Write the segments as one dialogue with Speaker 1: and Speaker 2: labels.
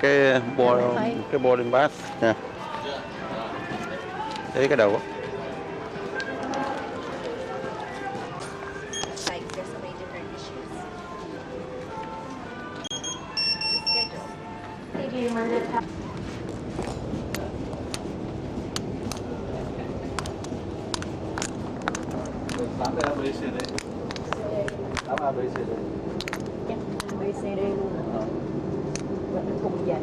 Speaker 1: cái boarding pass nha, thấy cái đầu á.
Speaker 2: Tám ABCD. 8 ABCD.
Speaker 3: ABCD luôn hả? Và nó cùng dãy.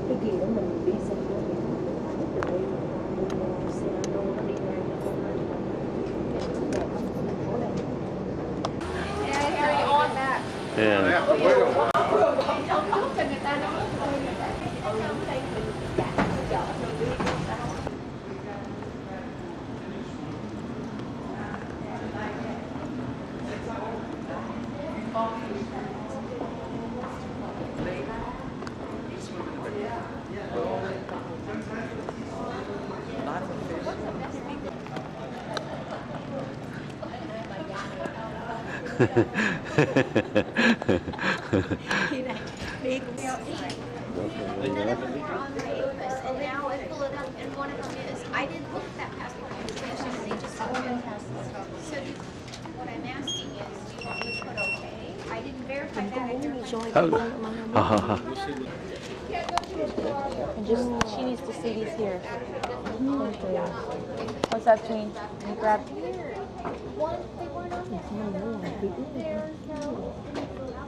Speaker 3: Cái kia đó mình đi xe nó đi từ đây xe nó đi ngang khi này đi cũng theo
Speaker 4: And just, she needs to see these here. What's that, Tween? You grab.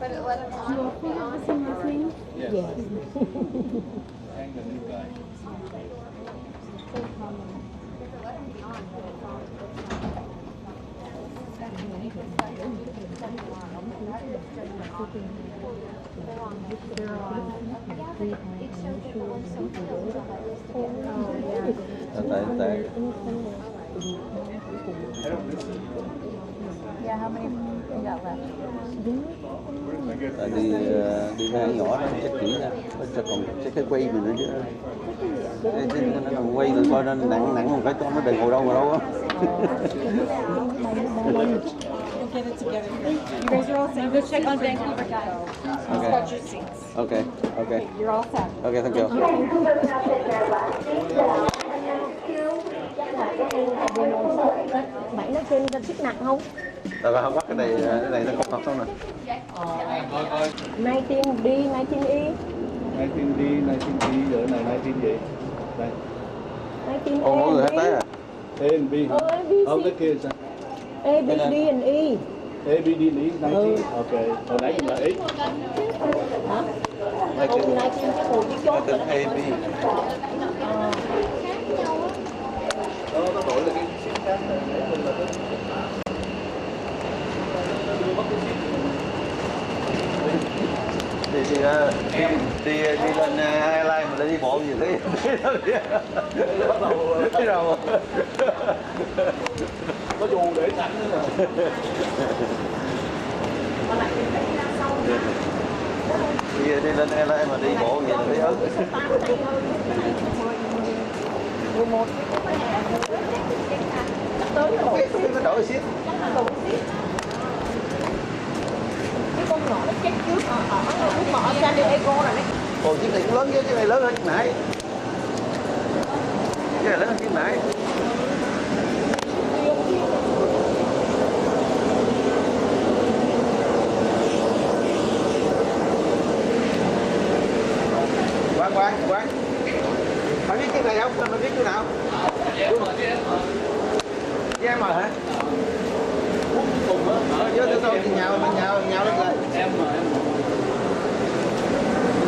Speaker 5: But it let them on.
Speaker 3: Yes.
Speaker 1: Tại
Speaker 4: Yeah, how many you got left?
Speaker 1: tại đi ra nhỏ đó chắc kỹ ra, cho còn chắc cái quay mình nữa chứ. Nó còn quay rồi coi nó nặng nặng một cái cho nó đừng ngồi đâu á.
Speaker 5: Get it together. You guys are all set. Go check on Vancouver, guys.
Speaker 1: Okay.
Speaker 5: Got your seats.
Speaker 1: Okay.
Speaker 5: You're all set.
Speaker 1: Okay, thank you.
Speaker 3: Bảy nó trên có chức nặng không?
Speaker 1: Rồi không bắt cái này nó không học đâu nè.
Speaker 3: 19D, 19E.
Speaker 2: 19D, 19D, giờ này 19 gì? Đây.
Speaker 3: 19A.
Speaker 1: Ồ, mọi người hết tới à?
Speaker 2: A and B. Không, cái kia sao?
Speaker 3: A, B, D and E.
Speaker 2: A, B, D, E, 19. Ok, hồi nãy cũng là X.
Speaker 3: Hả? Ồ, 19 chắc ngồi cái chốt rồi đó.
Speaker 1: A, B.
Speaker 2: Nó đổi là cái ship khác này. Nãy mình là cái... Chưa mất cái ship.
Speaker 1: Đi lên Highline mà đi bộ gì thế? Cái đầu.
Speaker 2: Có dù để sẵn nữa rồi.
Speaker 1: Đi lên Highline mà đi bộ gì thấy ớt.
Speaker 3: 11. Tới rồi.
Speaker 1: Nó đổi ship.
Speaker 3: Cái con nhỏ nó chết trước lúc mà ở San Diego rồi đấy.
Speaker 1: Ồ, chiếc này cũng lớn chứ, chiếc này lớn hơn chiếc nãy. Chiếc này lớn hơn chiếc nãy. Quán. Phải biết chiếc này không? Phải biết chỗ nào? Với em hả?
Speaker 2: Cùng á.
Speaker 1: Vô tôi nhào lên lại.
Speaker 2: Em.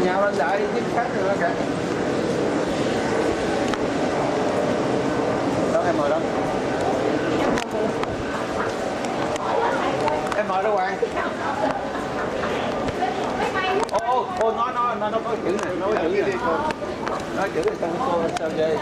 Speaker 1: Nhào lên đợi chiếc khác rồi đó kìa. Đâu em mời đâu? Em mời đâu Hoàng? Ô nó có chữ này, nó có chữ này. Nói chữ này sao dây.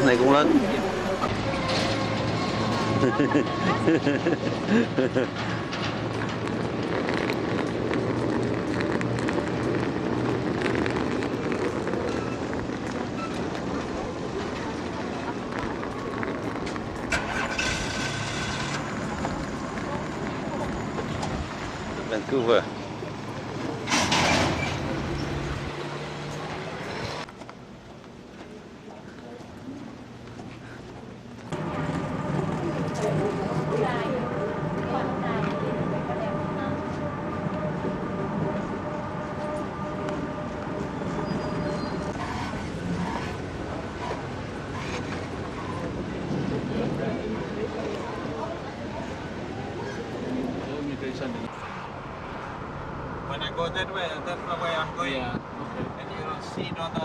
Speaker 1: Này cũng lớn. Vancouver.
Speaker 2: When I go that way, that's the way I'm going. Yeah. Okay. And you will see it on the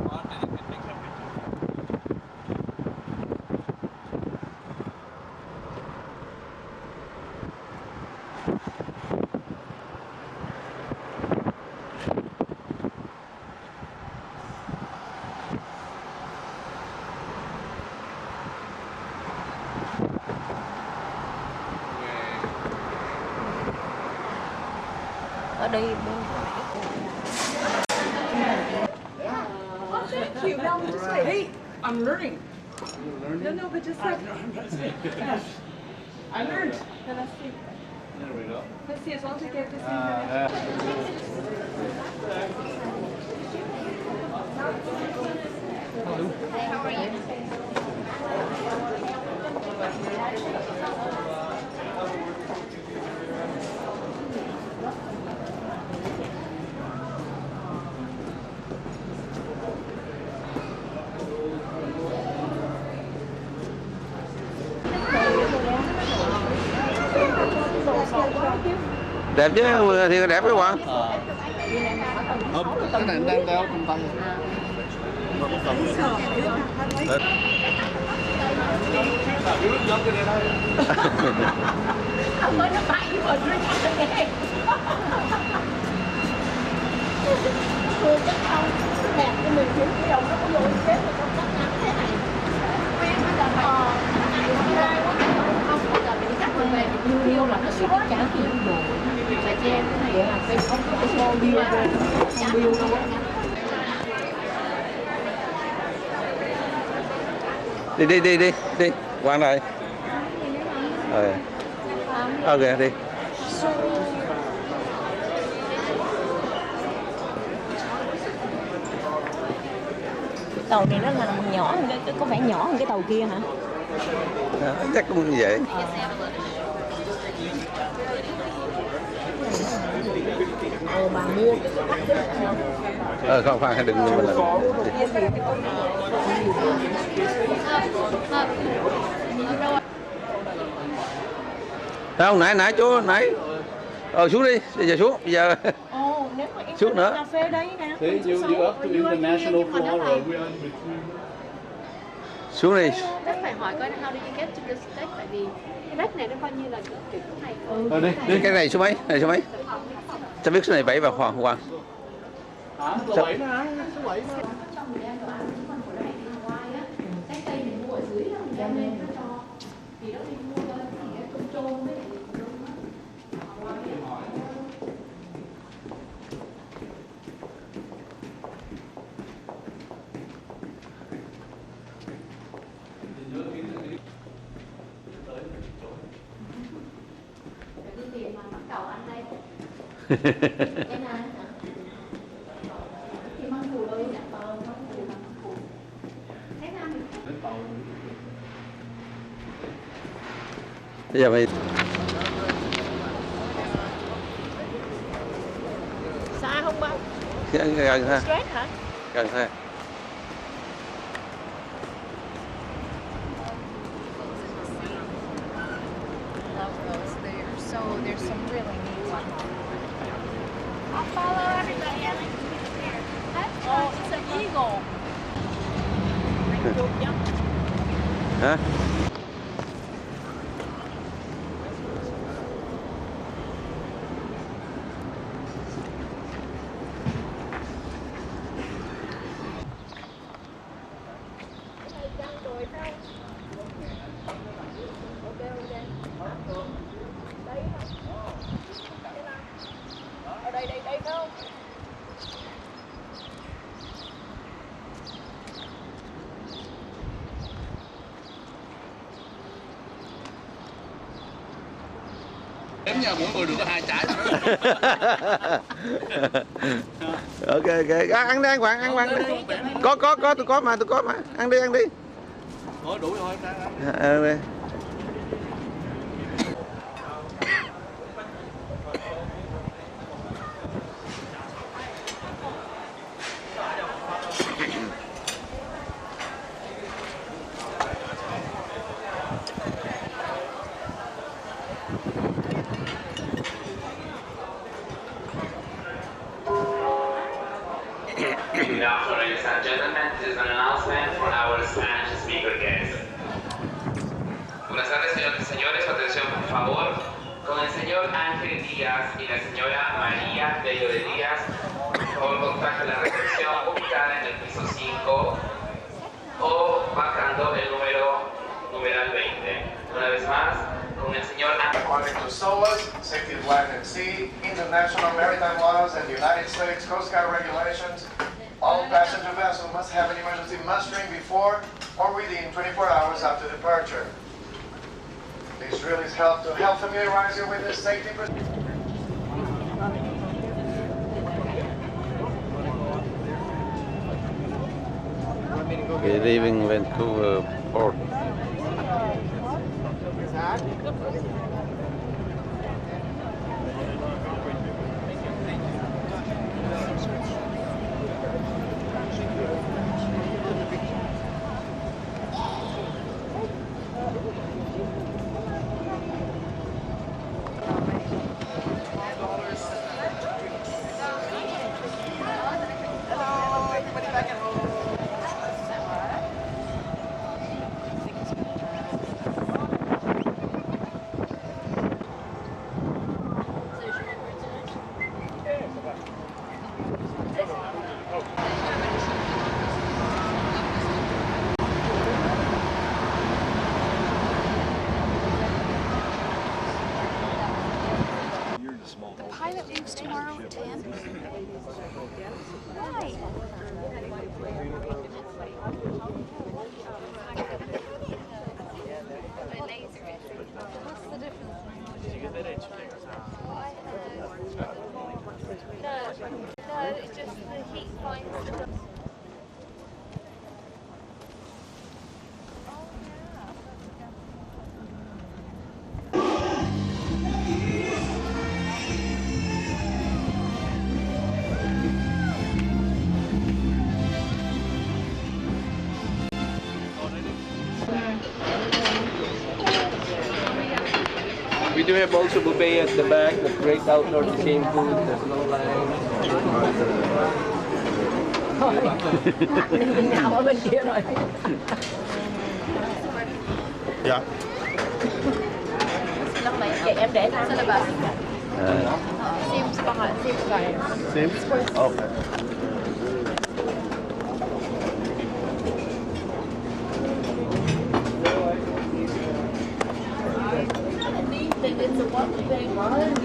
Speaker 2: mountain, you can take some pictures.
Speaker 4: Ở đây bên
Speaker 5: Thank you. No, just wait. Hey, I'm learning. No, but just like. I learned. Then let's see.
Speaker 2: There we go.
Speaker 5: Let's see, as long as I get this in.
Speaker 1: Đẹp chứ, thì đẹp với bạn.
Speaker 2: Cái này đang đeo trong tay.
Speaker 3: Yêu là nó suýt trả tiền đồ là che cái này là cây không có cái mô biêu không biêu đâu á.
Speaker 1: Đi Quang đây. Ok đi.
Speaker 4: tàu này nó là nhỏ hơn có vẻ nhỏ hơn cái tàu kia hả?
Speaker 1: Chắc cũng như vậy.
Speaker 3: Bà mua
Speaker 1: Không phải đừng mua lần. Không, nãy chú nãy. Xuống đi, bây giờ xuống, bây giờ.
Speaker 4: Ồ, nếu mà em
Speaker 1: Chút nữa.
Speaker 4: cà phê đấy nè.
Speaker 2: See, you up to international flora. We are in between.
Speaker 1: Xuống đi.
Speaker 6: Chắc phải hỏi coi how do you get to the state, tại vì cái đất này nó coi như là kiểu này.
Speaker 1: Đi. Cái này số mấy? Này số mấy? Sao biết số này 7 và Hoàng Hoàng.
Speaker 2: Hả? Số 7 đó hả? Số 7 đó.
Speaker 6: Cái cây mình mua ở dưới là mình đem lên nó cho. Thì đó mình mua cho cái trôn trôn với tiền mà bắt đầu ăn đây. Cái này hả? Thì măng củ đôi dạ măng củ. Thế nào mình
Speaker 1: Bây giờ mày
Speaker 4: Xa không ba?
Speaker 1: gần ha.
Speaker 4: Straight hả?
Speaker 1: Gần ha.
Speaker 4: Love those there. So there's some really neat ones. I'll follow everybody. I like to be there. Oh, it's an eagle.
Speaker 1: Hả?
Speaker 2: kém nha, mỗi người được có 2 chải thôi.
Speaker 1: Ok ok, ăn đi, ăn Hoàng, ăn Hoàng đi. Có tôi có mà, ăn đi,
Speaker 2: Thôi đủ rồi.
Speaker 1: Đi.
Speaker 7: Good afternoon, ladies and gentlemen. This is an announcement for our Spanish speaker guests. Buenas tardes, señores y señores. Atención, por favor. Con el señor Ángel Díaz y la señora María Bello de Díaz, por favor, contacte la recepción ubicada en el piso 5 o bajando el numeral 20. Una vez más, con el señor Ángel.
Speaker 8: According to SOLAS, Safety of Land at Sea, International Maritime Laws, and United States Coast Guard regulations, all passenger vessels must have an emergency mustering before or within 24 hours after departure. These drills help familiarize you with the safety procedures.
Speaker 1: We're leaving Vancouver Port.
Speaker 4: Pilot leaves tomorrow at 10. Why? What's the difference? No, it's just the heat finds.
Speaker 2: We do have also buffet at the back, the great outdoor, the same food, there's no line.
Speaker 3: Nào ở bên kia rồi.
Speaker 1: Dạ.
Speaker 3: Vậy em để thang.
Speaker 4: Seems fine. Seems fine.
Speaker 1: Same? Okay.
Speaker 3: It's a what they want.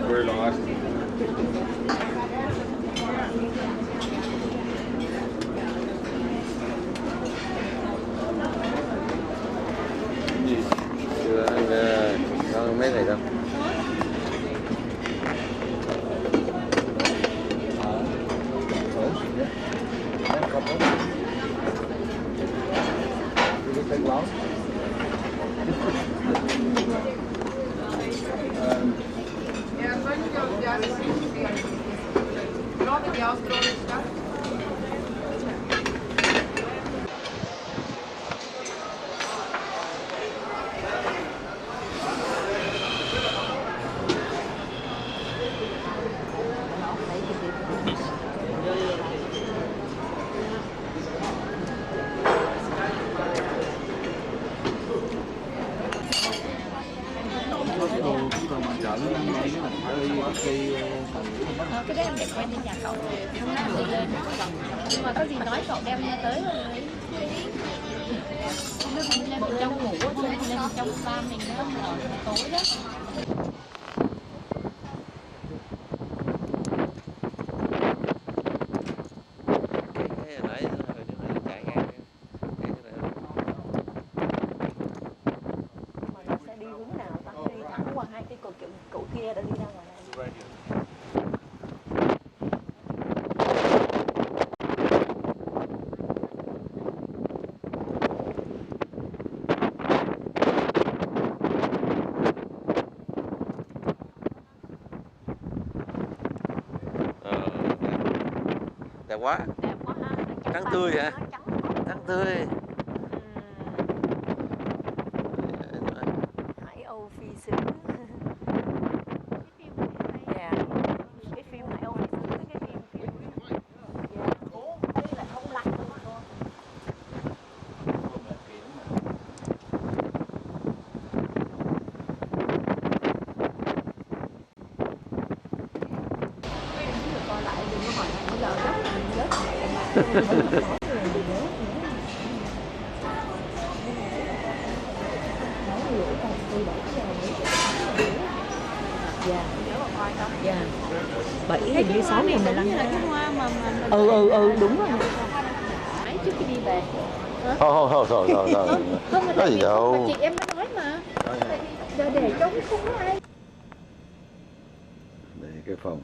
Speaker 2: We're lost.
Speaker 1: Chưa ăn có mấy này đâu.
Speaker 4: Cái đấy em để quên trên nhà cậu. Nhưng mà có gì nói cậu đem tới rồi. Trong ngủ
Speaker 3: trong ba mình đó ở tối đó.
Speaker 1: Cái nãy chạy ngang
Speaker 3: Nó sẽ đi hướng nào ta? Đi thẳng qua hai cái cột kia để đi ra ngoài.
Speaker 1: đẹp quá,
Speaker 3: Đẹp quá ha.
Speaker 1: trắng tươi hả? Trắng tươi.
Speaker 3: Hải Âu Phi Sứ. Dạ. Cái phim Hải Âu Phi Sứ, cái phim kiểu đây là không lạnh luôn cô. Coi lại đừng có hỏi lại giờ đó. Dạ. Dạ. 7 hình như 6 nghìn 15 cái hoa mà đúng rồi. Đấy trước khi đi về.
Speaker 1: Thôi.
Speaker 3: Không
Speaker 1: Có gì đâu.
Speaker 3: chị em mới nói mà. Để trống không có ai.
Speaker 1: Đây cái phòng.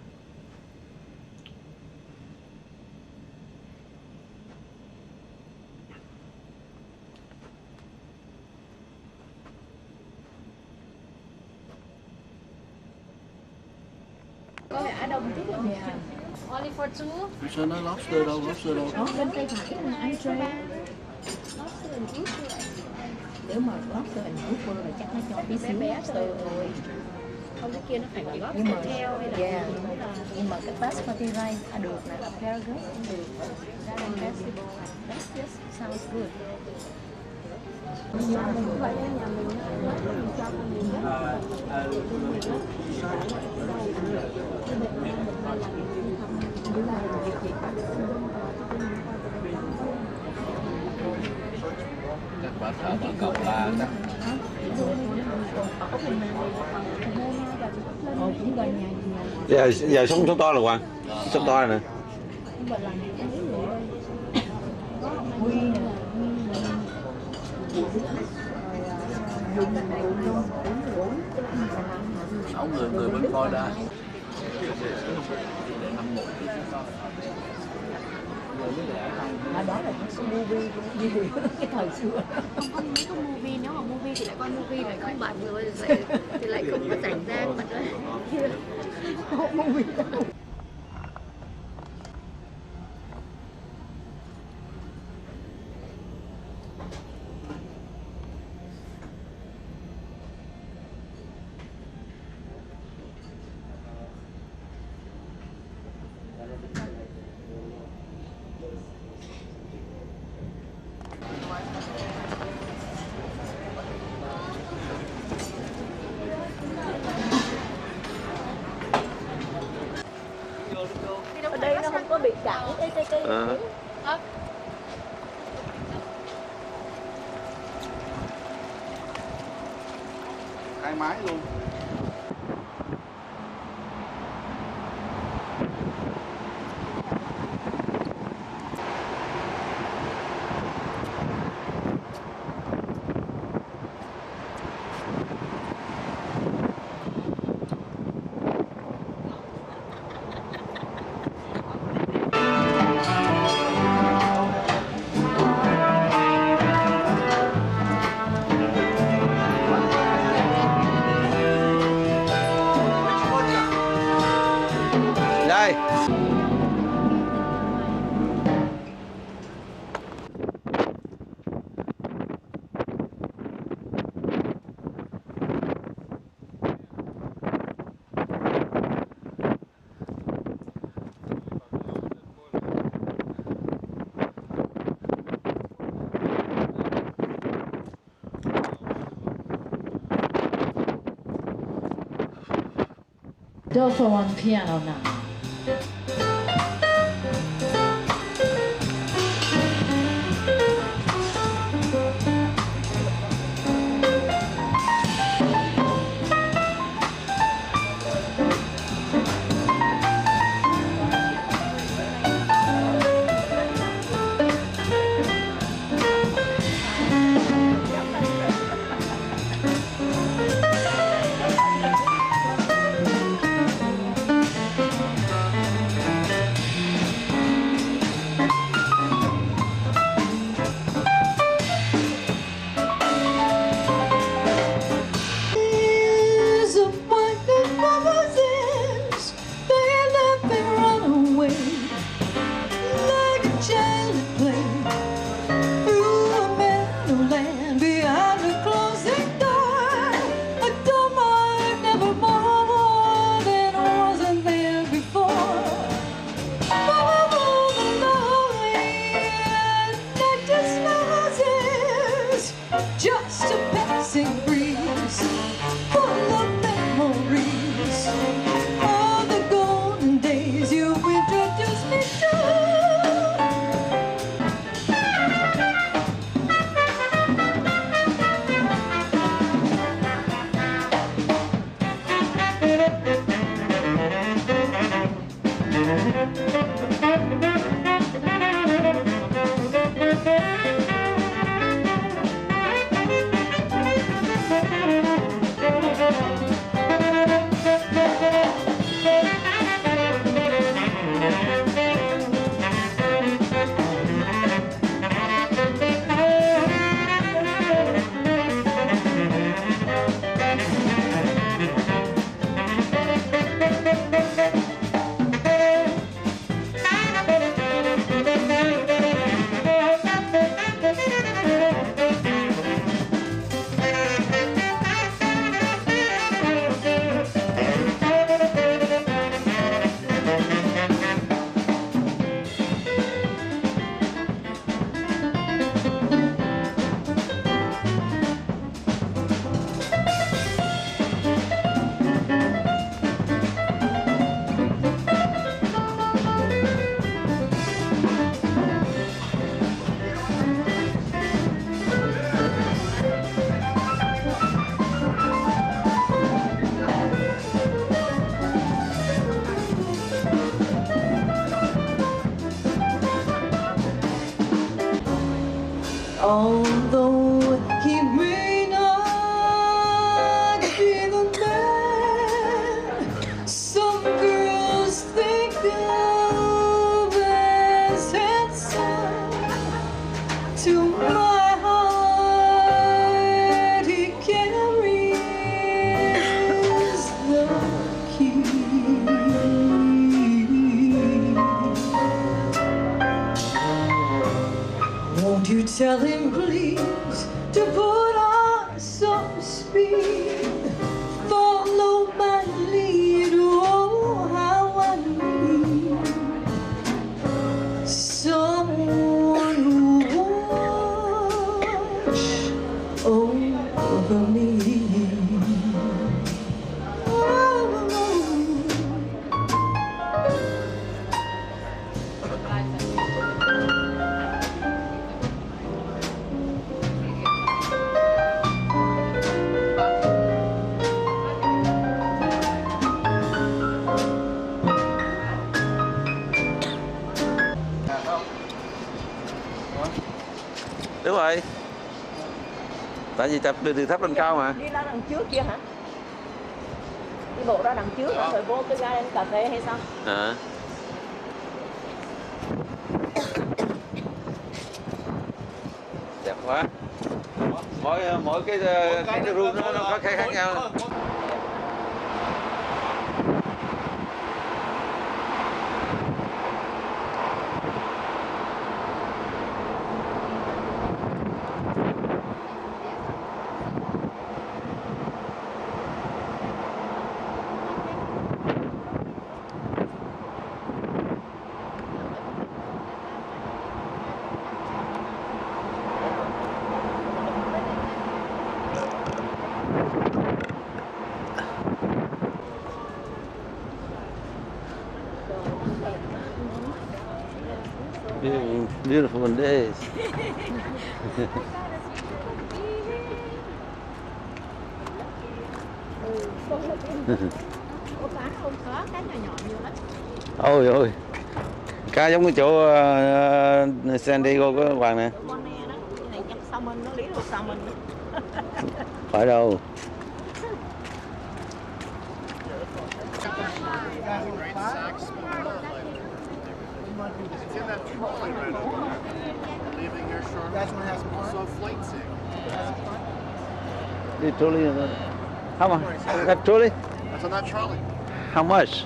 Speaker 3: Có Á Đông chút rồi nè. Only for two.
Speaker 1: Sao nó lobster đâu?
Speaker 3: Bên tay phải là entree. Nếu mà lobster and grouper là chắc nó cho tí xíu lobster rồi. Không cái kia nó phải là lobster theo hay là nhưng mà cái basmati rice được này, asparagus được, garden vegetable. That's just sounds good. Nhà mình cũng vậy, nhà mình cho con mình
Speaker 1: Chắc bà thợ bà cầu la đó. Giờ sống to là Hoàng. Sống to này nè. Sáu người bên coi ra.
Speaker 3: Đó là movie cái thời xưa.
Speaker 6: Không mấy cái movie, nếu mà movie thì lại coi movie lại không bận rồi thì lại không có rảnh ra bận rồi.
Speaker 3: Không movie đâu. Ở đây nó không có bị cản cái
Speaker 1: Khai mái luôn. Đây.
Speaker 3: Dolphin on piano now.
Speaker 5: Although he may not be the man some girls think of as handsome, to my heart he carries the key. Won't you tell him, please, to put on some speed, follow my lead, oh, how I need someone who watch over me.
Speaker 1: Đúng rồi. Tại vì chụp từ thấp lên cao mà.
Speaker 3: Đi ra đằng trước kia hả? Đi bộ ra đằng trước hả? Rồi vô cái ga cà phê hay sao?
Speaker 1: À. Đẹp quá. Mỗi cái room nó có cái khác nhau. Beautiful days.
Speaker 3: Có cá không? Có cá nhỏ nhỏ nhiều lắm.
Speaker 1: Ôi ôi. Cá giống cái chỗ San Diego của Hoàng nè.
Speaker 3: Con nè đó, cái này chắc salmon, nó lý được salmon.
Speaker 1: Phải đâu.
Speaker 8: It's in that trolley right over there. Leaving your shore. That's one has also flight sync.
Speaker 1: The trolley. How much? That trolley?
Speaker 8: That's on that trolley.
Speaker 1: How much?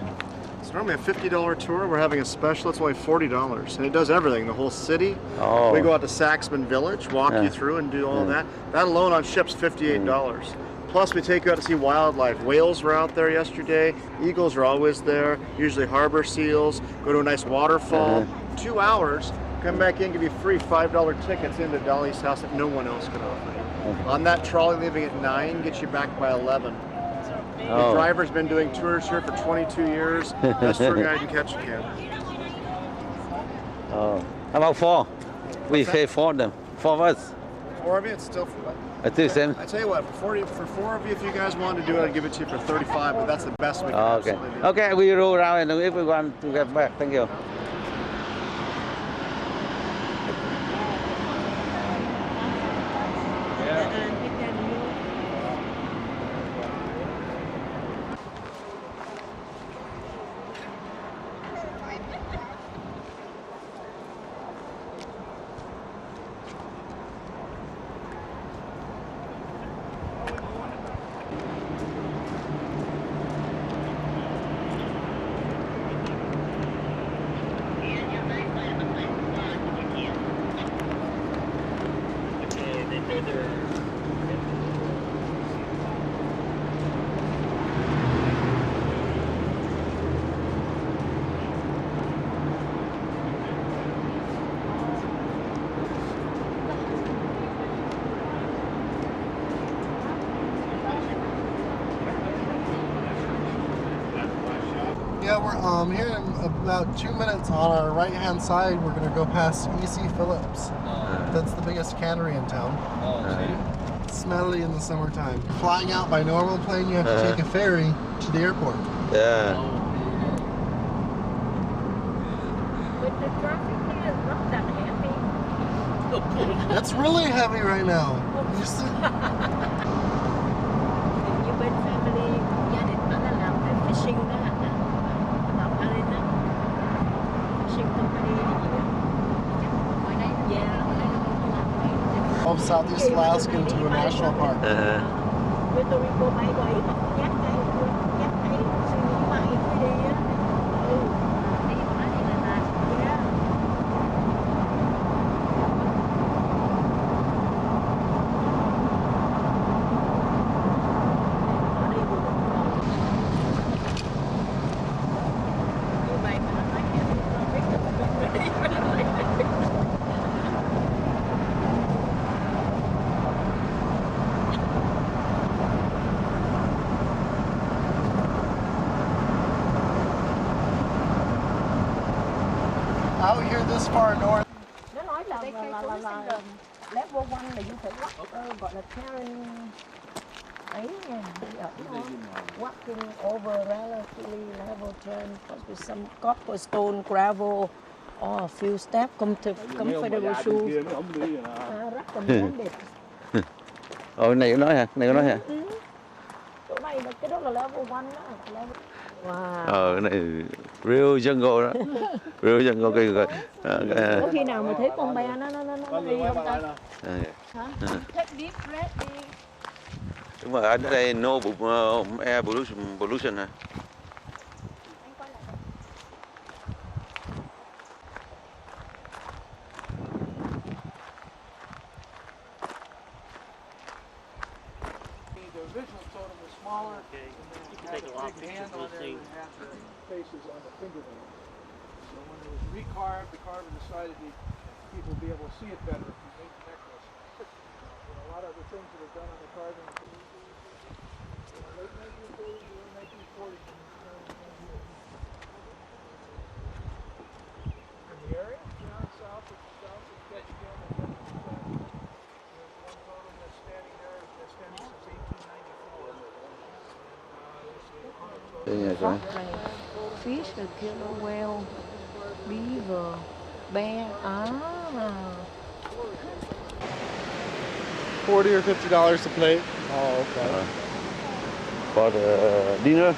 Speaker 8: It's normally a $50 tour. We're having a special. It's only $40, and it does everything. The whole city.
Speaker 1: Oh.
Speaker 8: We go out to Saxman Village, walk you through, and do all that. That alone on ship's $58. Plus, we take you out to see wildlife. Whales were out there yesterday. Eagles are always there. Usually harbor seals. Go to a nice waterfall. 2 hours. Come back in, give you free $5 tickets into Dolly's house that no one else can offer you. On that trolley, leaving at 9, gets you back by 11. The driver's been doing tours here for 22 years. Best tour guide in Ketchikan.
Speaker 1: Oh. How about 4? We pay for them. 4 of us.
Speaker 8: 4 of you, it's still.
Speaker 1: I think same.
Speaker 8: I tell you what, for 4 of you, if you guys wanted to do it, I'd give it to you for 35. But that's the best we can
Speaker 1: Oh, okay.
Speaker 8: absolutely do.
Speaker 1: Okay, we roll around and if we want to get back, thank you.
Speaker 9: Yeah, we're here in about 2 minutes. On our right hand side, we're gonna go past E.C. Phillips. That's the biggest cannery in town. Smelly in the summertime. Flying out by normal plane, you have to take a ferry to the airport.
Speaker 1: Yeah.
Speaker 3: But the traffic here is not that heavy.
Speaker 9: It's really heavy right now. You see?
Speaker 3: Như bên family, gia đình nó là làm về fishing đó hả? Làm Arena. Fishing company gì đó. Ngoài đây, ngoài đây nó không làm đây.
Speaker 9: Of Southeast Alaska into a national park.
Speaker 3: Với tôi cô bay quay học dắt cái suy nghĩ mãi mới đi á. Đi mà đi là
Speaker 9: Out here this far north.
Speaker 3: nó nói là level 1 là you phải gọi là Karen ấy nha, walking over relatively level terrain with some cobblestone, gravel or a few steps comfortable shoes. Recommended.
Speaker 1: Này có nói hả? Này có nói hả?
Speaker 3: Chỗ này là cái đó là level 1 đó. Wow.
Speaker 1: Cái này real jungle đó. Real jungle rồi.
Speaker 3: Có khi nào mà thấy con bé nó đi không ta? Hả? Take deep breath đi.
Speaker 1: Đúng rồi, ở đây no air pollution hả?
Speaker 2: The original totem was smaller. You can take a big hand on there and have the faces on the fingernails. So when it was recarved, the carver decided people would be able to see it better if you made the necklace. A lot of the things that are done on the carving in the late 1930s, early 1940s. In the area, down south of Ketchikan, and there's one totem that's standing there, that's standing since 1894.
Speaker 3: Fish, the killer whale, beaver, bear.
Speaker 9: $40 or $50 a plate. Oh, okay.
Speaker 1: For the dinner?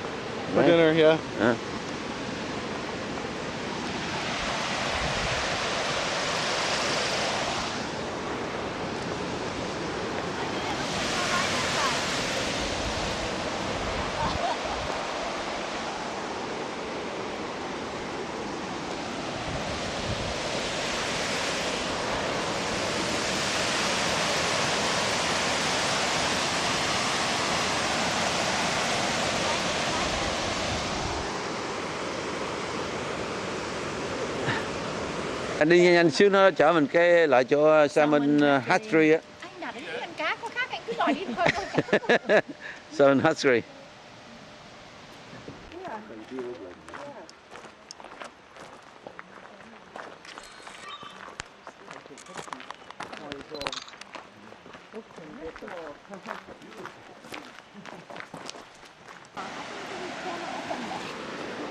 Speaker 9: For dinner, yeah.
Speaker 1: Anh đi nhanh xíu nó chở mình cái lại chỗ Salmon Hatchery á.
Speaker 3: Anh đặt đến ăn cá có khác anh cứ đòi đi thôi.
Speaker 1: Salmon Hatchery.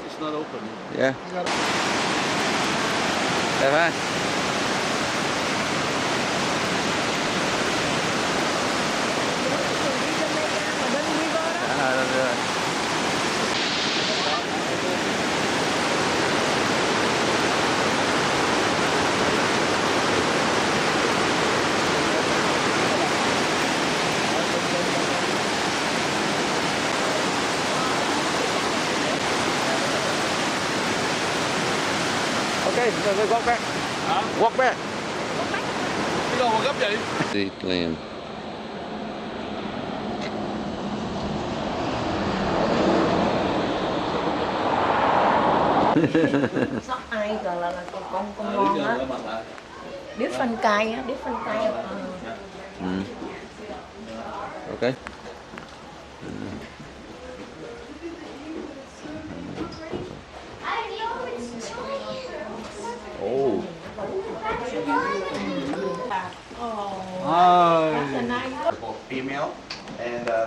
Speaker 2: It's not open.
Speaker 1: Yeah. Đẹp ha. Rồi. Okay, we'll walk back. Walk back.
Speaker 2: Đi đâu mà gấp vậy?
Speaker 1: Seedland.
Speaker 3: Sóc ai còn là con ngon á. Different kind á, different kind.
Speaker 1: Okay.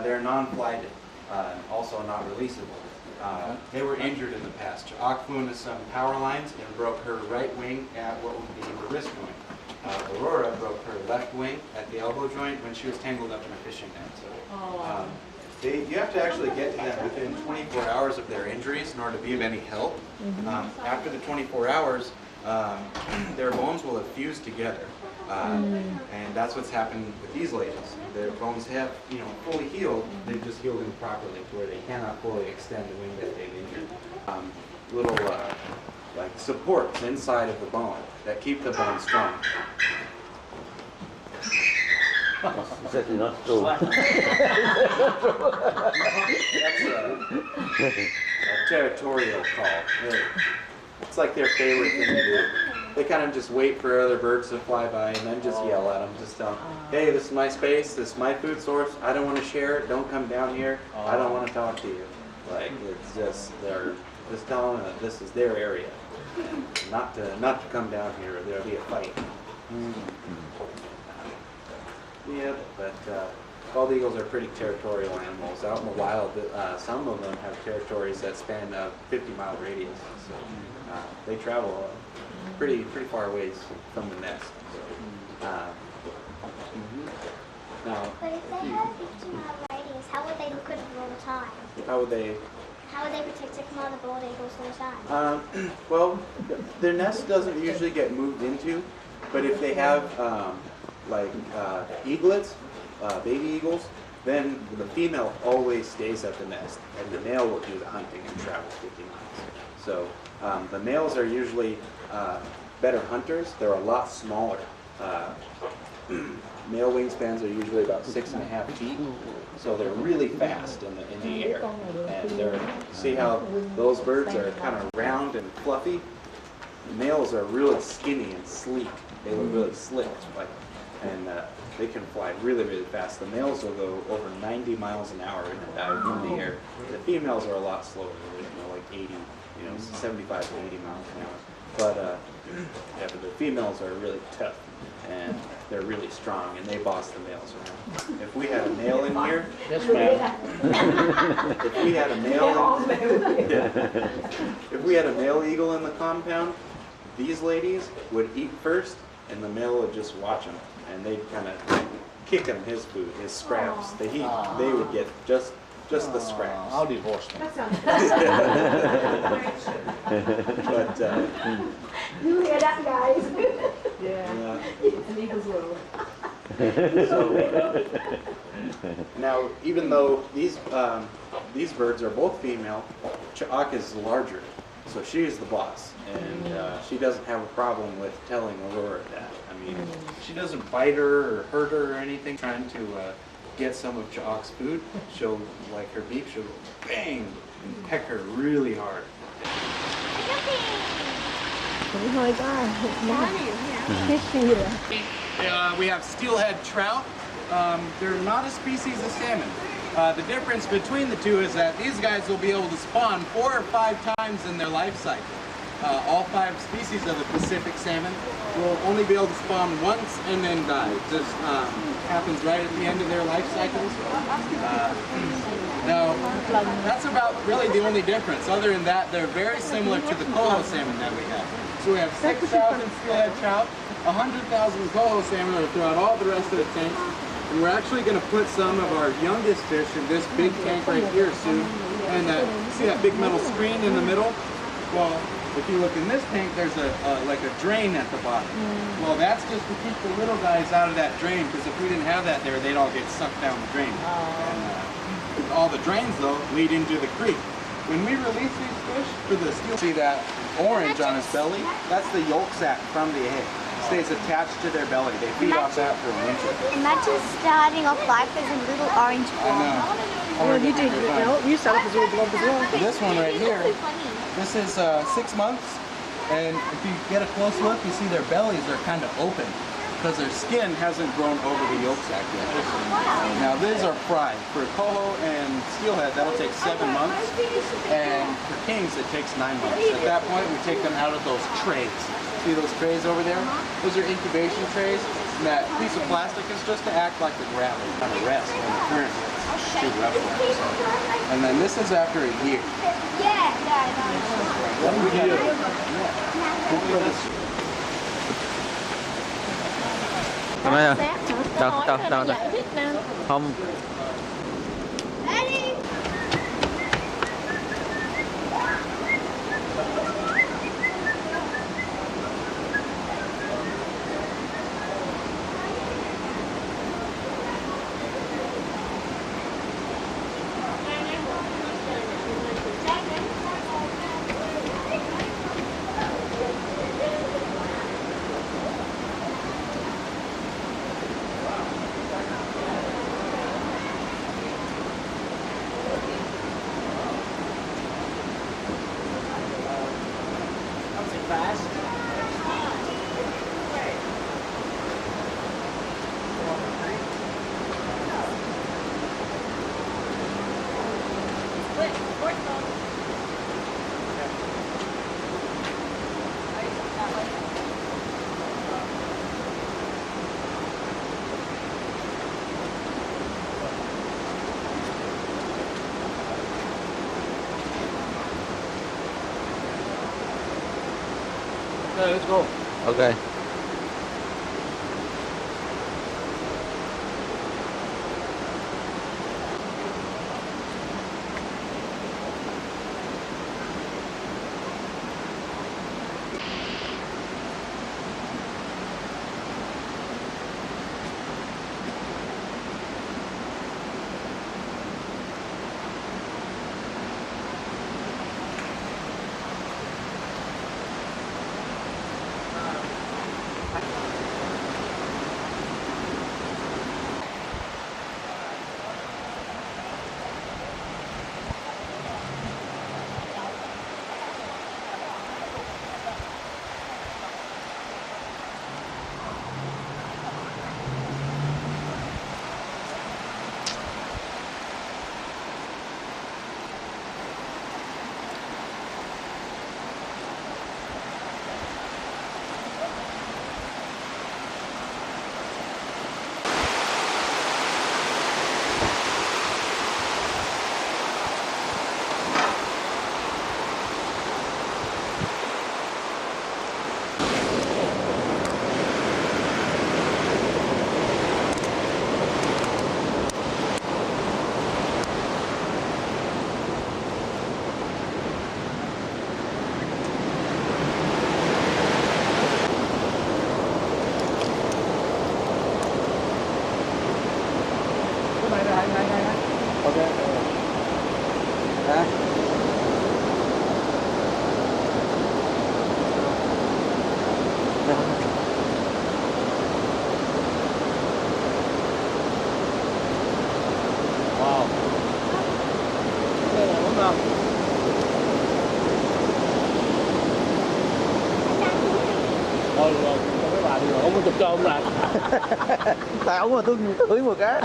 Speaker 10: they're non-flighted, also not releasable. They were injured in the past. Cha'ak flew into some power lines and broke her right wing at what would be the wrist joint. Aurora broke her left wing at the elbow joint when she was tangled up in a fishing net. So, you have to actually get to them within 24 hours of their injuries in order to be of any help. After the 24 hours, their bones will have fused together. And that's what's happened with these ladies. Their bones have, fully healed. They've just healed improperly to where they cannot fully extend the wing that they've injured. Little like supports inside of the bone that keep the bone strong.
Speaker 1: It's actually not true.
Speaker 10: That's a territorial call. It's like their favorite thing to do. They kind of just wait for other birds to fly by and then just yell at them. Just tell them, hey, this is my space, this is my food source, I don't want to share it, don't come down here, I don't want to talk to you. Like, it's just, they're just telling them that this is their area. And not to come down here or there'll be a fight. Yeah, but bald eagles are pretty territorial animals. Out in the wild, some of them have territories that span a 50-mile radius. So they travel pretty far ways from the nest. So, Now,
Speaker 6: but if they had 50-mile radius, how would they look at it all the time?
Speaker 10: how would they?
Speaker 6: How would they protect it from other bald eagles all the time?
Speaker 10: Well, their nest doesn't usually get moved into, but if they have eaglets, baby eagles, then the female always stays at the nest, and the male will do the hunting and travel 50 miles. So the males are usually better hunters. They're a lot smaller. Male wingspans are usually about 6.5 feet, so they're really fast in the air. And see how those birds are kind of round and fluffy? The males are really skinny and sleek. They look really slick, and they can fly really, really fast. The males will go over 90 miles an hour in a dive in the air. The females are a lot slower, like 80, 75 to 80 miles an hour. But but the females are really tough, and they're really strong, and they boss the males around. If we had a male in here, if we had a male eagle in the compound, these ladies would eat first, and the male would just watch them, and they'd kind of kick him his food, his scraps. They would get just the scraps.
Speaker 2: I'll divorce them.
Speaker 10: But
Speaker 6: You hear that, guys?
Speaker 10: yeah.
Speaker 5: An eagle's world.
Speaker 10: So, now, even though these birds are both female, Cha'ak is larger, so she is the boss, and she doesn't have a problem with telling Aurora that. I mean, she doesn't bite her or hurt her or anything. Trying to get some of Cha'ak's food, she'll, like her beak, she'll bang and peck her really hard.
Speaker 3: Thôi
Speaker 10: We have steelhead trout. They're not a species of salmon. The difference between the two is that these guys will be able to spawn 4 or 5 times in their life cycle. All 5 species of the Pacific salmon will only be able to spawn once and then die. It just happens right at the end of their life cycles. Now, that's about really the only difference. Other than that, they're very similar to the coho salmon that we have. So we have 6,000 steelhead trout, 100,000 coho salmon that are throughout all the rest of the tanks. And we're actually going to put some of our youngest fish in this big tank right here soon. And see that big metal screen in the middle? Well, if you look in this tank, there's like a drain at the bottom. Well, that's just to keep the little guys out of that drain, because if we didn't have that there, they'd all get sucked down the drain. And all the drains, though, lead into the creek. When we release these fish for the steel, see that orange on his belly? That's the yolk sac from the egg. It stays attached to their belly. They feed off that for a winter.
Speaker 6: Imagine starting off life as a little orange blob.
Speaker 5: Well, you did. You started as a little blob as well.
Speaker 10: This one right here, this is 6 months, and if you get a close look, you see their bellies are kind of open because their skin hasn't grown over the yolk sac yet. Now these are fried. For coho and steelhead, that'll take 7 months, and for kings, it takes 9 months. At that point, we take them out of those trays. See those trays over there? Those are incubation trays. And that piece of plastic is just to act like the gravel, kind of rest when the current hits. Two rough ones. And then this is after a year.
Speaker 1: Hôm nay đâu không
Speaker 2: Okay, let's go.
Speaker 1: ok.
Speaker 2: Chụp cho ông lại.
Speaker 1: Tao mà tôi cưới một cái.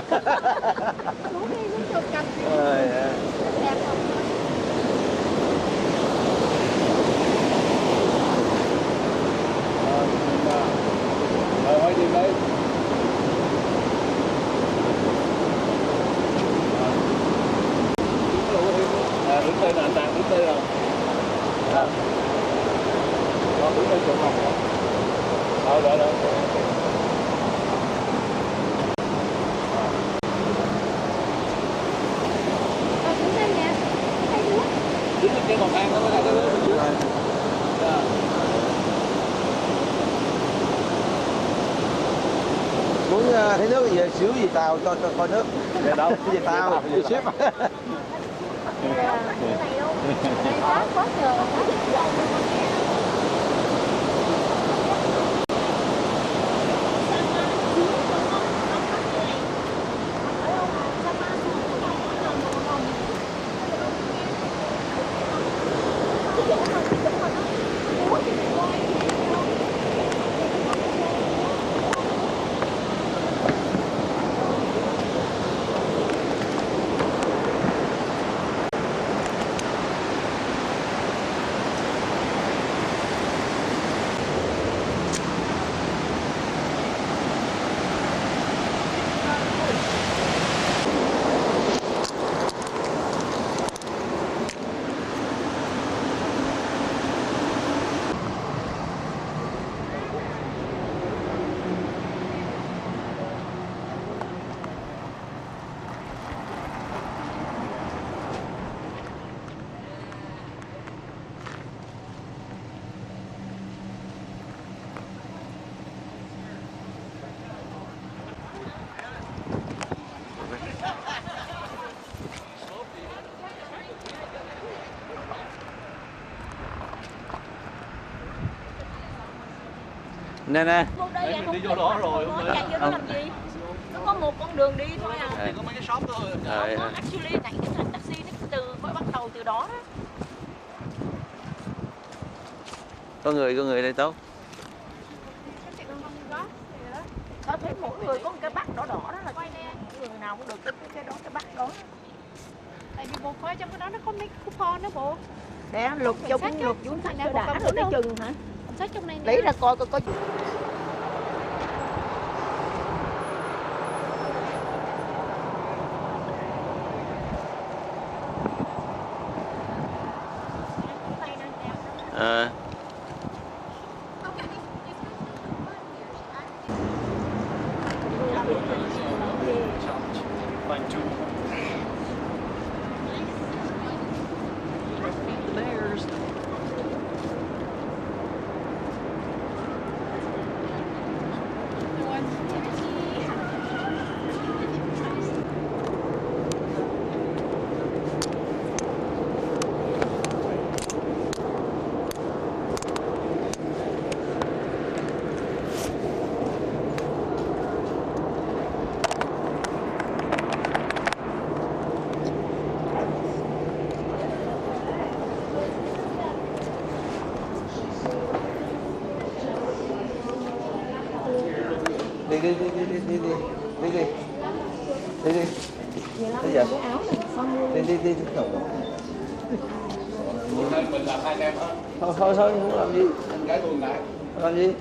Speaker 2: Thôi đi đây. Đứng đây là anh Tàng, đứng đây rồi. Đứng đây chỗ phòng đó. Đó. Đứng trên cầu thang đó mới là cái bên dưới.
Speaker 1: Muốn thấy nước gì xíu gì tao cho coi nước. Để đâu? Cái gì tao? Cái gì ship? Nè nè.
Speaker 3: Vô đây
Speaker 10: Đấy, mình đi vô đó rồi hôm
Speaker 3: chạy vô đó làm gì? Nó có một con đường đi thôi à.
Speaker 10: Chỉ có mấy cái shop thôi.
Speaker 3: Actually nãy cái thằng taxi nó bắt đầu từ đó.
Speaker 1: Có người đây tốt.
Speaker 3: Có thấy mỗi người có một cái bắt đỏ đỏ đó là người nào cũng được cái đó cái bắt đó.
Speaker 4: Tại vì bố coi trong cái đó nó có mấy coupon đó bố.
Speaker 3: Để lục chung lục cuốn sách cho đã rồi để chừng hả?
Speaker 4: Sách trong này
Speaker 3: Lấy ra coi có.
Speaker 1: À. Đi đi. Bây giờ. Đi.
Speaker 10: Mình làm 2 em hết.
Speaker 1: Thôi, không làm gì.
Speaker 10: Anh gái tôi lại.
Speaker 1: Làm gì?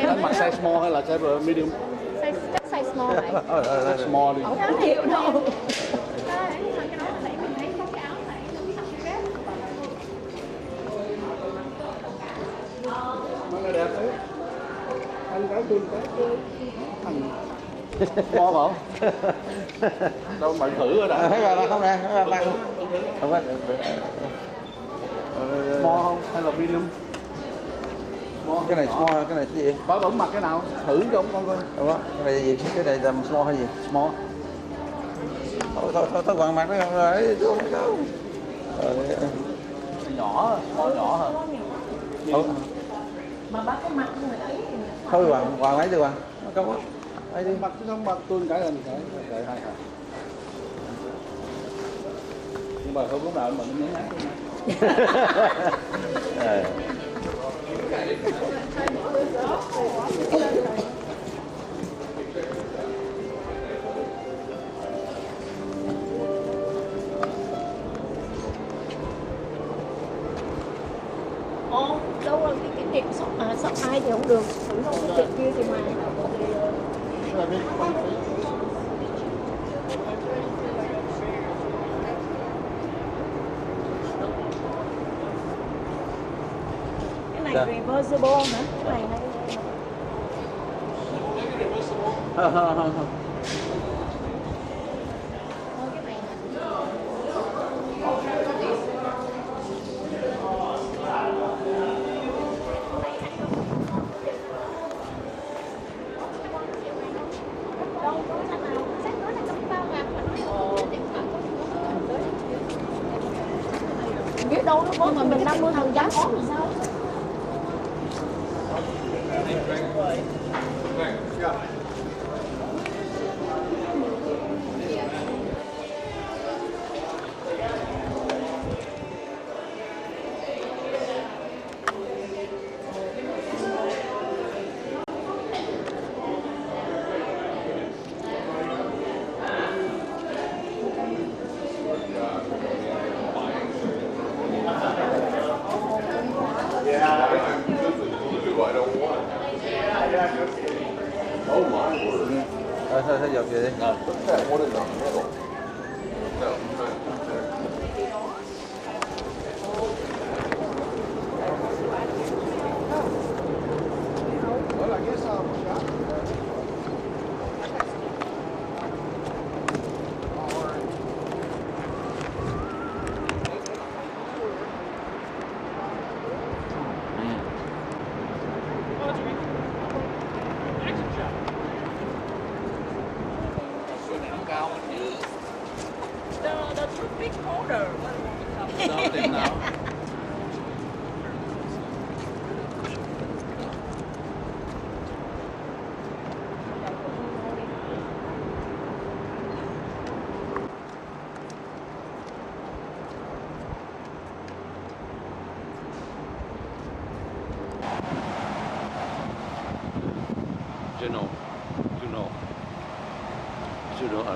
Speaker 10: Anh mặc size small hay là size medium?
Speaker 4: Size small này.
Speaker 10: Small đi.
Speaker 4: Không hiểu đâu.
Speaker 10: Nó đẹp đấy. Anh gái tôi thằng small không? Đâu mà thử rồi đã.
Speaker 1: Thấy rồi không nè, không có.
Speaker 10: Small không hay là medium?
Speaker 1: Cái này small, cái này cái gì?
Speaker 10: Bảo vẫn mặc cái nào? Thử cho ông con coi.
Speaker 1: Đúng đó, cái này gì? Cái này là small hay gì?
Speaker 10: Small.
Speaker 1: Thôi còn mặc nó không rồi, không.
Speaker 10: Nhỏ, small nhỏ hả?
Speaker 3: Mà bác có mặt người ấy thì
Speaker 1: thôi Hoàng lấy đi Hoàng, nó không có.
Speaker 10: Ai đi mặc chứ không mặc tôi cái là cái hai hả? Nhưng mà không lúc nào mà nó nhớ nhát
Speaker 1: Ờ.
Speaker 3: đâu rồi cái tiệm shop ai thì không được, không có tiệm kia thì mà. Cái này reversible hả? Cái này
Speaker 1: Không.
Speaker 3: biết đâu nó có mà mình 50% có thì sao? Thôi dọc về đi. The big order.
Speaker 10: Đâu tìm nào?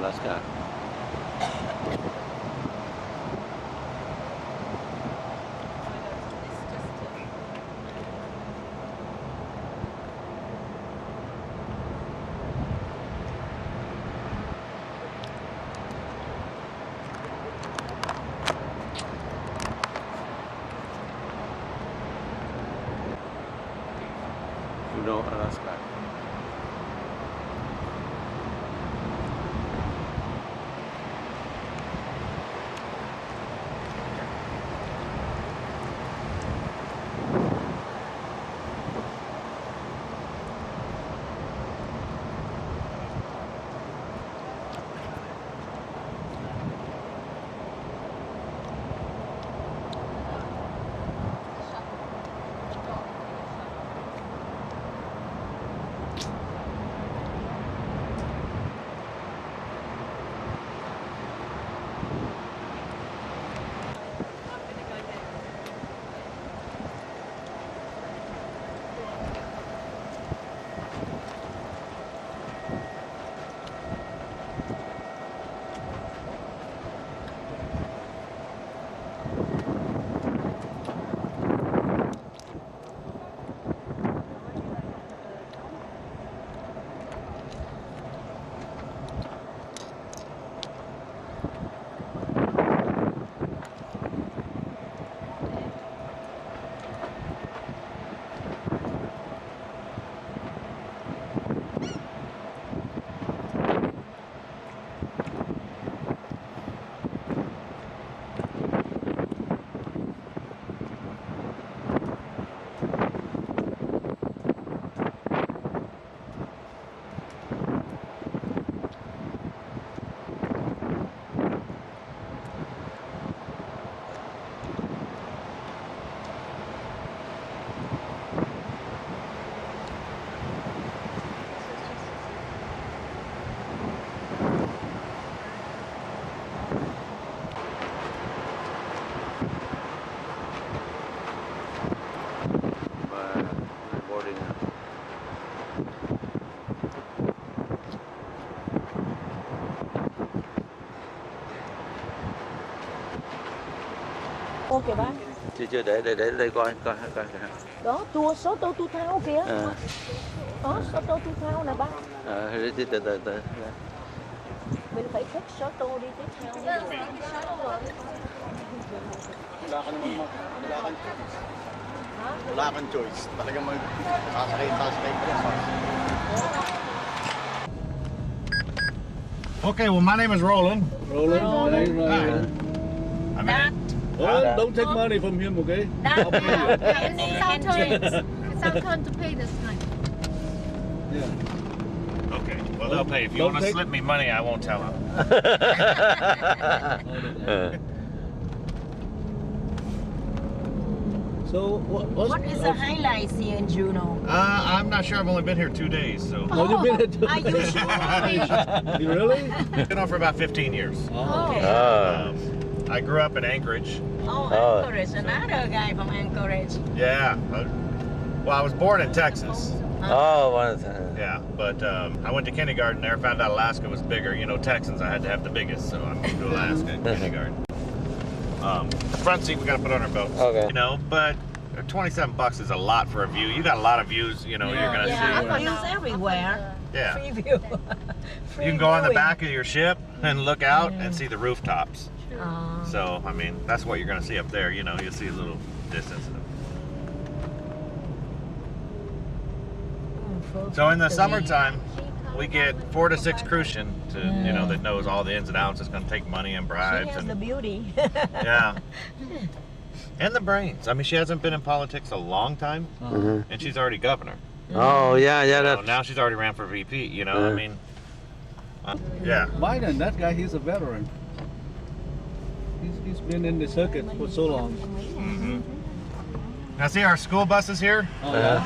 Speaker 1: Alaska. Juneau, Alaska.
Speaker 3: Ô kìa bác.
Speaker 1: Chưa để đây coi.
Speaker 3: Đó, tour số tô tu thao kìa. Đó, số tô tu thao nè bác.
Speaker 1: Từ.
Speaker 3: Mình phải thích số tô đi tiếp theo.
Speaker 9: Wala kang choice. Talagang sasakay pa rin. Okay, well, my name is Roland.
Speaker 5: Roland.
Speaker 9: Hi.
Speaker 5: Well, don't take money from him, okay? I'll pay you.
Speaker 4: It's our turn to pay this time.
Speaker 5: Yeah.
Speaker 11: Okay, well, they'll pay. If you
Speaker 5: Don't
Speaker 11: want to
Speaker 5: take-
Speaker 11: slip me money, I won't tell them.
Speaker 5: So
Speaker 3: What is the highlights here in Juneau?
Speaker 11: I'm not sure. I've only been here 2 days, so.
Speaker 5: Oh, you've been at
Speaker 3: Are you sure?
Speaker 5: You really?
Speaker 11: Been on for about 15 years.
Speaker 3: Okay.
Speaker 11: I grew up in Anchorage.
Speaker 3: Oh, Anchorage. Another guy from Anchorage.
Speaker 11: Yeah. Well, I was born in Texas.
Speaker 1: Oh,
Speaker 11: Yeah, but I went to kindergarten there. Found out Alaska was bigger. You know, Texans, I had to have the biggest, so I moved to Alaska in kindergarten. Front seat we gotta put on our boats.
Speaker 1: Okay.
Speaker 11: You know, but $27 is a lot for a view. You got a lot of views. You know, you're gonna see.
Speaker 3: Views everywhere.
Speaker 11: Yeah.
Speaker 3: Free view.
Speaker 11: You can go on the back of your ship and look out and see the rooftops.
Speaker 3: Oh.
Speaker 11: So, I mean, that's what you're going to see up there. You know, you'll see a little distance. So in the summertime, we get 4 to 6 crucian to, you know, that knows all the ins and outs. It's going to take money and bribes.
Speaker 3: She has
Speaker 11: And,
Speaker 3: the beauty.
Speaker 11: yeah. And the brains. I mean, she hasn't been in politics a long time, and she's already governor.
Speaker 1: Oh, yeah.
Speaker 11: So now she's already ran for VP, you know, I mean. Yeah.
Speaker 5: Biden, that guy, he's a veteran. He's been in the circuit for so long.
Speaker 11: Now see our school buses here?
Speaker 5: Oh, yeah.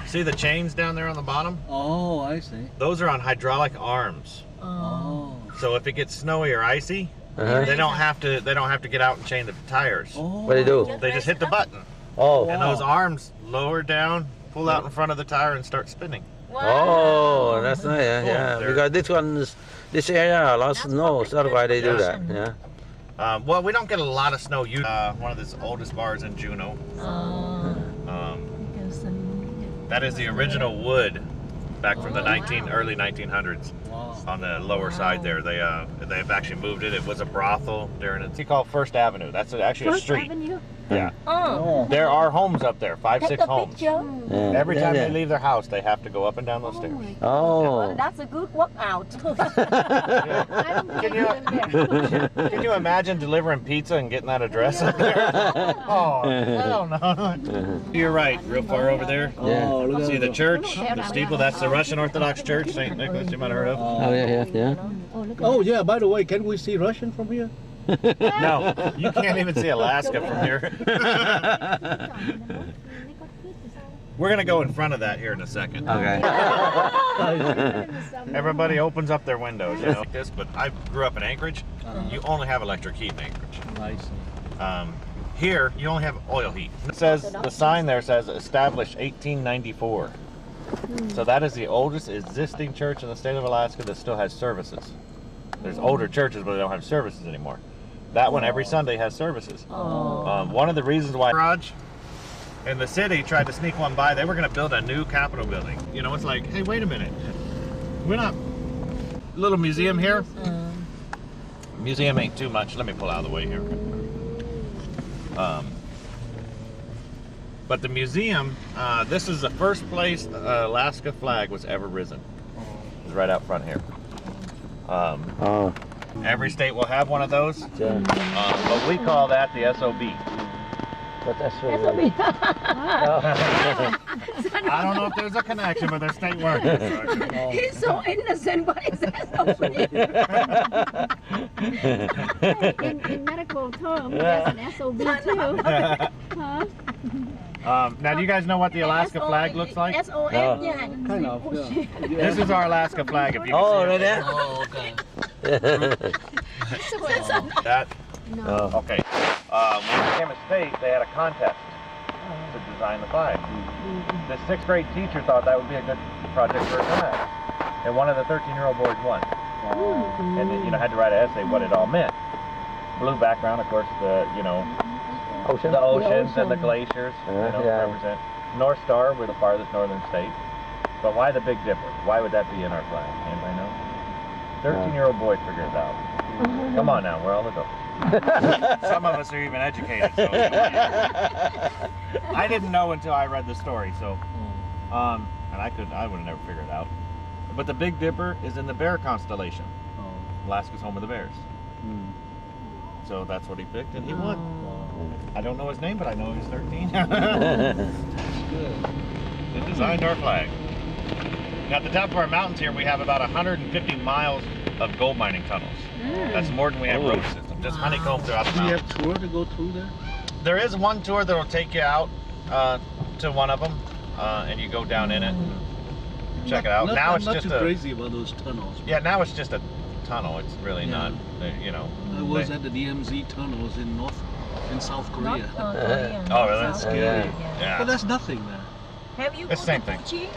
Speaker 11: See the chains down there on the bottom?
Speaker 5: Oh, I see.
Speaker 11: Those are on hydraulic arms.
Speaker 5: Oh.
Speaker 11: So if it gets snowy or icy, they don't have to get out and change the tires.
Speaker 5: Oh.
Speaker 1: What do you do?
Speaker 11: They just hit the button.
Speaker 1: Oh.
Speaker 11: And those arms lower down, pull out in front of the tire and start spinning.
Speaker 1: Oh, that's nice. Yeah,
Speaker 11: Cool.
Speaker 1: because this one This area a lot of snow, so that's why they do that. Yeah.
Speaker 11: Well, we don't get a lot of snow. One of the oldest bars in Juneau. That is the original wood back from the early 1900s. On the lower side there, they've actually moved it. It was a brothel during it's called First Avenue. That's actually a street.
Speaker 3: Avenue?
Speaker 11: Yeah.
Speaker 3: Oh.
Speaker 11: There are homes up there, 5, 6 homes.
Speaker 1: Yeah.
Speaker 11: Every time they leave their house, they have to go up and down those stairs.
Speaker 1: Oh.
Speaker 3: That's a good workout.
Speaker 11: Can you imagine delivering pizza and getting that address up there? Oh, hell no. You're right, real far over there.
Speaker 1: Yeah.
Speaker 11: See the church, the steeple, that's the Russian Orthodox Church, St. Nicholas, you might have heard of.
Speaker 1: Oh, yeah.
Speaker 2: Oh, yeah, by the way, can we see Russian from here?
Speaker 11: No, you can't even see Alaska from here. We're going to go in front of that here in a second.
Speaker 1: Okay.
Speaker 11: Everybody opens up their windows, you know, like this, but I grew up in Anchorage. You only have electric heat in Anchorage.
Speaker 2: Nice.
Speaker 11: Here, you only have oil heat. It says, the sign there says established 1894. So that is the oldest existing church in the state of Alaska that still has services. There's older churches, but they don't have services anymore. That one every Sunday has services. One of the reasons why garage and the city tried to sneak one by, they were going to build a new Capitol building. You know, it's like, hey, wait a minute. We're not... Little museum here. Museum ain't too much. Let me pull out of the way here. But the museum, this is the first place Alaska flag was ever risen. It's right out front here. Every state will have one of those, but we call that the SOB.
Speaker 1: But that's really...
Speaker 11: I don't know if there's a connection, but they're state words.
Speaker 3: He's so innocent, but it's
Speaker 6: In medical terms, there's an SOB too. Huh?
Speaker 11: Now, do you guys know what the Alaska flag looks like?
Speaker 3: SOS, yeah.
Speaker 2: Kind of, yeah.
Speaker 11: This is our Alaska flag, if you can
Speaker 1: Oh,
Speaker 11: see
Speaker 1: right
Speaker 11: it.
Speaker 1: there?
Speaker 10: Oh, okay.
Speaker 11: That, okay. When it became a state, they had a contest to design the flag. The 6th grade teacher thought that would be a good project for a flag. And one of the 13-year-old boys won. And then, had to write an essay what it all meant. Blue background, of course, the oceans and the glaciers, represent. North Star, we're the farthest northern state. But why the Big Dipper? Why would that be in our flag? Anybody know? 13-year-old boy figured it out. Come on now, we're all adults. Some of us are even educated. So, I didn't know until I read the story. So, and I would have never figured it out. But the Big Dipper is in the Bear constellation. Alaska's home of the bears. So that's what he picked, and he won. I don't know his name, but I know he's 13. They designed our flag. Now, at the top of our mountains here, we have about 150 miles of gold mining tunnels. That's more than we have road systems. Just honeycomb throughout the mountains.
Speaker 2: Do you have a tour to go through there?
Speaker 11: There is one tour that'll take you out to one of them, and you go down in it and check it out. Now it's just
Speaker 2: I'm not too crazy about those tunnels.
Speaker 11: Yeah, now it's just a tunnel. It's really not,
Speaker 2: I was at the DMZ tunnels in South Korea.
Speaker 11: Oh, really?
Speaker 2: That's scary.
Speaker 11: Yeah.
Speaker 2: But that's nothing there.
Speaker 3: Have you
Speaker 11: It's the same thing.
Speaker 3: Fuji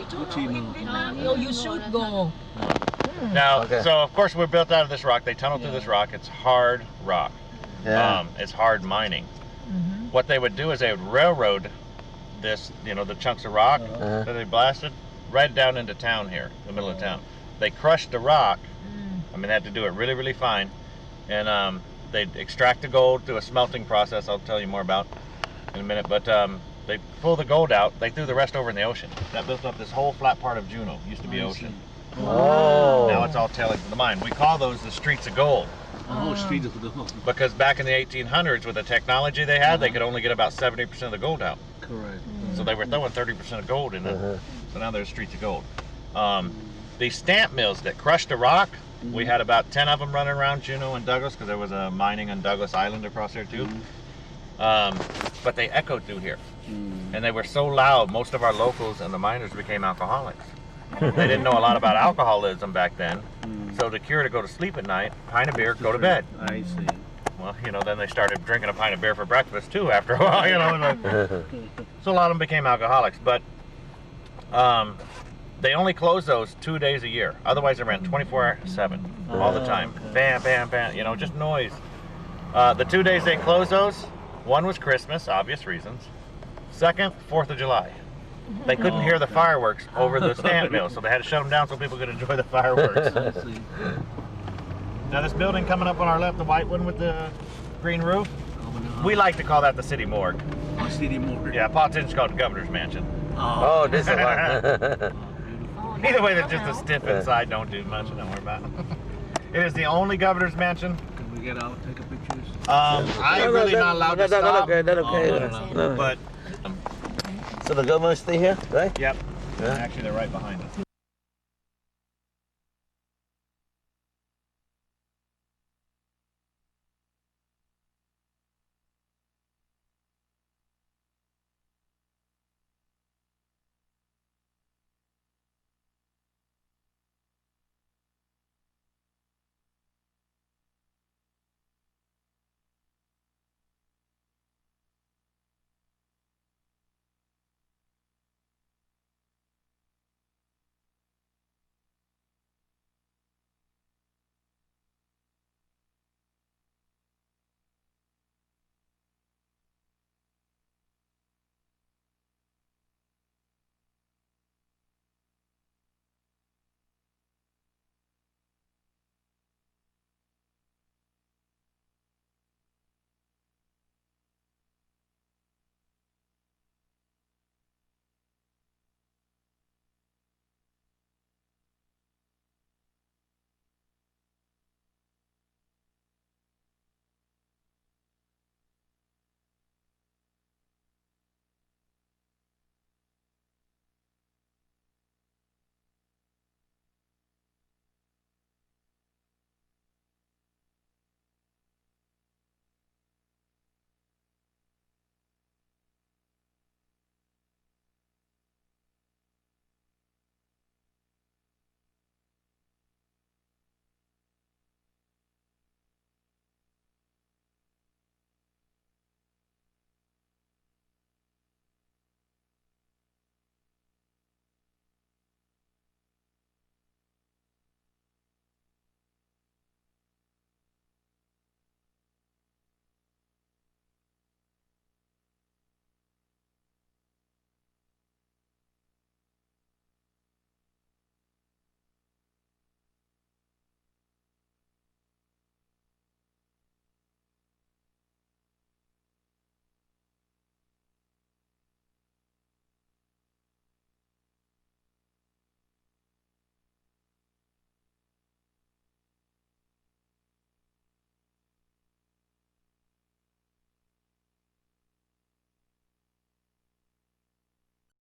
Speaker 2: Fuji,
Speaker 3: in
Speaker 2: no.
Speaker 3: Vietnam? No, you should go.
Speaker 11: Now, so of course we're built out of this rock. They tunneled through this rock. It's hard rock.
Speaker 1: Yeah.
Speaker 11: It's hard mining. What they would do is they would railroad this, the chunks of rock that they blasted right down into town here, the middle of town. They crushed the rock. I mean, they had to do it really, really fine. And they'd extract the gold through a smelting process I'll tell you more about in a minute. But they pull the gold out. They threw the rest over in the ocean. That built up this whole flat part of Juneau. Used to be ocean.
Speaker 1: Oh.
Speaker 11: Now it's all tailings in the mine. We call those the streets of gold.
Speaker 2: Oh, streets of gold.
Speaker 11: Because back in the 1800s, with the technology they had, they could only get about 70% of the gold out.
Speaker 2: Correct.
Speaker 11: So they were throwing 30% of gold in it. So now there's streets of gold. These stamp mills that crushed the rock, we had about 10 of them running around Juneau and Douglas, because there was a mining on Douglas Island across there too. But they echoed through here. And they were so loud, most of our locals and the miners became alcoholics. They didn't know a lot about alcoholism back then. So the cure to go to sleep at night, pint of beer, go to bed.
Speaker 2: I see.
Speaker 11: Well, then they started drinking a pint of beer for breakfast too after a while, So a lot of them became alcoholics. But They only close those 2 days a year. Otherwise, they ran 24/7 all the time. Bam, bam, bam. You know, just noise. The 2 days they closed those, one was Christmas, obvious reasons. Second, 4th of July. They couldn't hear the fireworks over the stamp mill, so they had to shut them down so people could enjoy the fireworks. Now this building coming up on our left, the white one with the green roof, we like to call that the city morgue.
Speaker 2: Oh, city morgue.
Speaker 11: Yeah, politicians call it the governor's mansion.
Speaker 1: Oh, this is one.
Speaker 11: Either way, there's just a stiff inside, don't do much, don't worry about it. It is the only governor's mansion.
Speaker 2: Can we get out, take a picture?
Speaker 11: I'm really not allowed to stop.
Speaker 1: That's okay.
Speaker 11: But
Speaker 1: So the governor stay here, right?
Speaker 11: yep, actually they're right behind us.